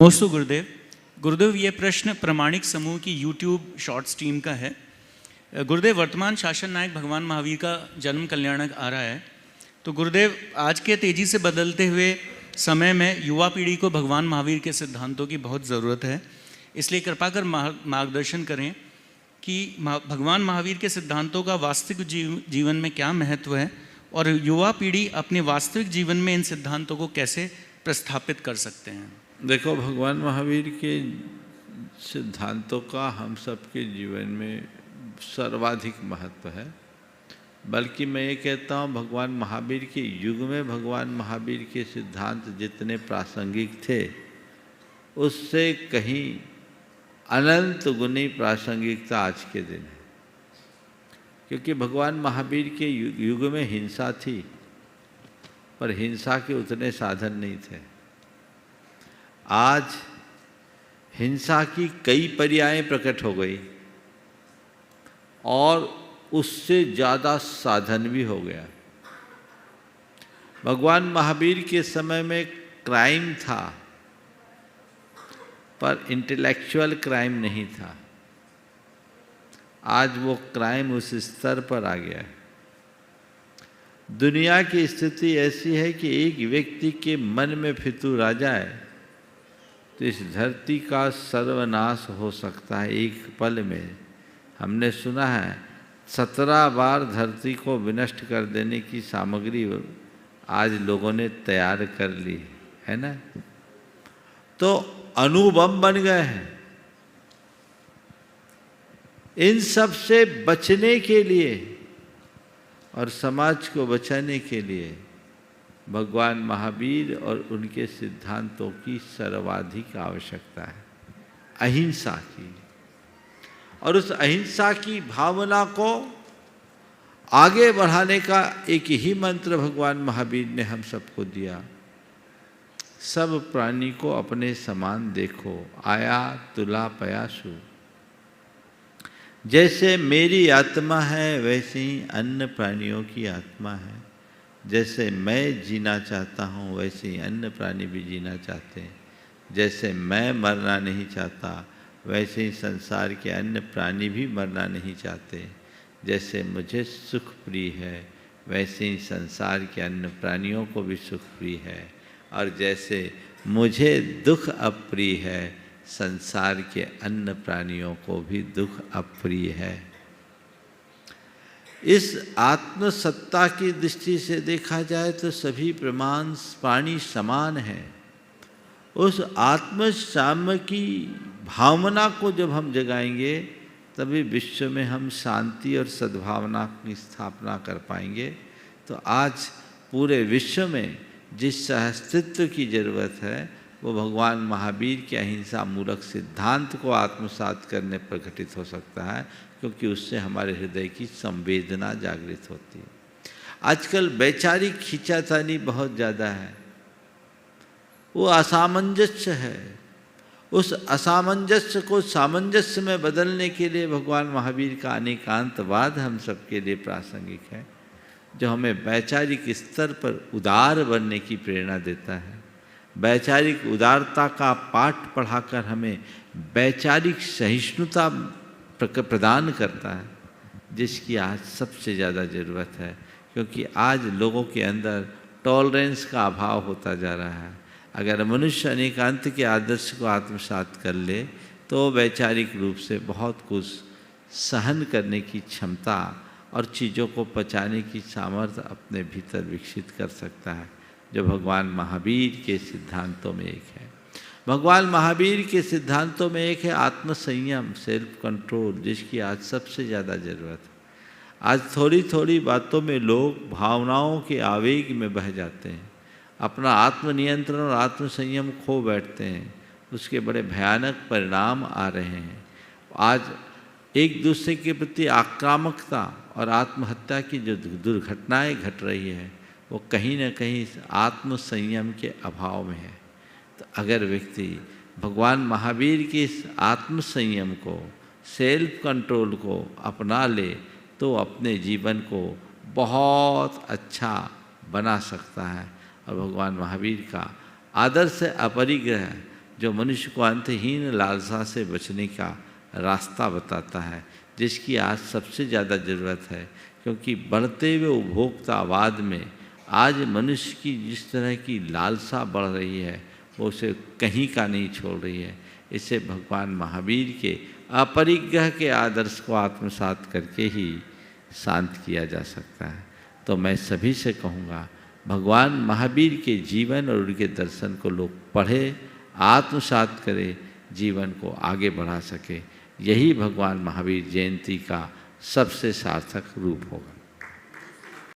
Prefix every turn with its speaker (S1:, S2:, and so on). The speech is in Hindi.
S1: नमस्ते गुरुदेव। गुरुदेव, ये प्रश्न प्रामाणिक समूह की यूट्यूब शॉर्ट्स टीम का है। गुरुदेव, वर्तमान शासन नायक भगवान महावीर का जन्म कल्याणक आ रहा है, तो गुरुदेव आज के तेज़ी से बदलते हुए समय में युवा पीढ़ी को भगवान महावीर के सिद्धांतों की बहुत ज़रूरत है। इसलिए कृपा कर मार्गदर्शन करें कि भगवान महावीर के सिद्धांतों का वास्तविक जीवन में क्या महत्व है और युवा पीढ़ी अपने वास्तविक जीवन में इन सिद्धांतों को कैसे प्रस्थापित कर सकते हैं।
S2: देखो, भगवान महावीर के सिद्धांतों का हम सबके जीवन में सर्वाधिक महत्व है। बल्कि मैं ये कहता हूँ, भगवान महावीर के युग में भगवान महावीर के सिद्धांत जितने प्रासंगिक थे, उससे कहीं अनंत गुनी प्रासंगिकता आज के दिन है। क्योंकि भगवान महावीर के युग में हिंसा थी, पर हिंसा के उतने साधन नहीं थे। आज हिंसा की कई पर्यायें प्रकट हो गई और उससे ज़्यादा साधन भी हो गया। भगवान महावीर के समय में क्राइम था, पर इंटेलेक्चुअल क्राइम नहीं था। आज वो क्राइम उस स्तर पर आ गया है। दुनिया की स्थिति ऐसी है कि एक व्यक्ति के मन में फितूर आ जाए तो इस धरती का सर्वनाश हो सकता है एक पल में। हमने सुना है 17 बार धरती को विनष्ट कर देने की सामग्री आज लोगों ने तैयार कर ली है ना। तो अणुबम बन गए हैं। इन सब से बचने के लिए और समाज को बचाने के लिए भगवान महावीर और उनके सिद्धांतों की सर्वाधिक आवश्यकता है, अहिंसा की। और उस अहिंसा की भावना को आगे बढ़ाने का एक ही मंत्र भगवान महावीर ने हम सबको दिया। सब प्राणी को अपने समान देखो, आया तुला पयासु। जैसे मेरी आत्मा है, वैसे ही अन्य प्राणियों की आत्मा है। जैसे मैं जीना चाहता हूँ, वैसे ही अन्य प्राणी भी जीना चाहते हैं। जैसे मैं मरना नहीं चाहता, वैसे ही संसार के अन्य प्राणी भी मरना नहीं चाहते। जैसे मुझे सुख प्रिय है, वैसे ही संसार के अन्य प्राणियों को भी सुख प्रिय है। और जैसे मुझे दुख अप्रिय है, संसार के अन्य प्राणियों को भी दुख अप्रिय है। इस आत्मसत्ता की दृष्टि से देखा जाए तो सभी प्राणी समान हैं। उस आत्मसाम्य की भावना को जब हम जगाएंगे, तभी विश्व में हम शांति और सद्भावना की स्थापना कर पाएंगे। तो आज पूरे विश्व में जिस सहअस्तित्व की जरूरत है, वो भगवान महावीर के अहिंसा मूलक सिद्धांत को आत्मसात करने पर घटित हो सकता है, क्योंकि उससे हमारे हृदय की संवेदना जागृत होती है। आजकल वैचारिक खींचातानी बहुत ज़्यादा है, वो असामंजस्य है। उस असामंजस्य को सामंजस्य में बदलने के लिए भगवान महावीर का अनेकांतवाद हम सबके लिए प्रासंगिक है, जो हमें वैचारिक स्तर पर उदार बनने की प्रेरणा देता है। वैचारिक उदारता का पाठ पढ़ाकर हमें वैचारिक सहिष्णुता प्रदान करता है, जिसकी आज सबसे ज़्यादा ज़रूरत है। क्योंकि आज लोगों के अंदर टॉलरेंस का अभाव होता जा रहा है। अगर मनुष्य अनेकांत के आदर्श को आत्मसात कर ले, तो वैचारिक रूप से बहुत कुछ सहन करने की क्षमता और चीज़ों को पचाने की सामर्थ्य अपने भीतर विकसित कर सकता है, जो भगवान महावीर के सिद्धांतों में एक है। भगवान महावीर के सिद्धांतों में एक है आत्मसंयम, सेल्फ कंट्रोल, जिसकी आज सबसे ज़्यादा ज़रूरत है। आज थोड़ी थोड़ी बातों में लोग भावनाओं के आवेग में बह जाते हैं, अपना आत्मनियंत्रण और आत्मसंयम खो बैठते हैं। उसके बड़े भयानक परिणाम आ रहे हैं। आज एक दूसरे के प्रति आक्रामकता और आत्महत्या की जो दुर्घटनाएं घट रही है, वो कहीं न कहीं आत्मसंयम के अभाव में है। तो अगर व्यक्ति भगवान महावीर के इस आत्मसंयम को, सेल्फ कंट्रोल को अपना ले, तो अपने जीवन को बहुत अच्छा बना सकता है। और भगवान महावीर का आदर्श अपरिग्रह, जो मनुष्य को अंतहीन लालसा से बचने का रास्ता बताता है, जिसकी आज सबसे ज़्यादा ज़रूरत है। क्योंकि बढ़ते हुए उपभोक्तावाद में आज मनुष्य की जिस तरह की लालसा बढ़ रही है वो उसे कहीं का नहीं छोड़ रही है। इसे भगवान महावीर के अपरिग्रह के आदर्श को आत्मसात करके ही शांत किया जा सकता है। तो मैं सभी से कहूँगा, भगवान महावीर के जीवन और उनके दर्शन को लोग पढ़े, आत्मसात करें, जीवन को आगे बढ़ा सके। यही भगवान महावीर जयंती का सबसे सार्थक रूप होगा।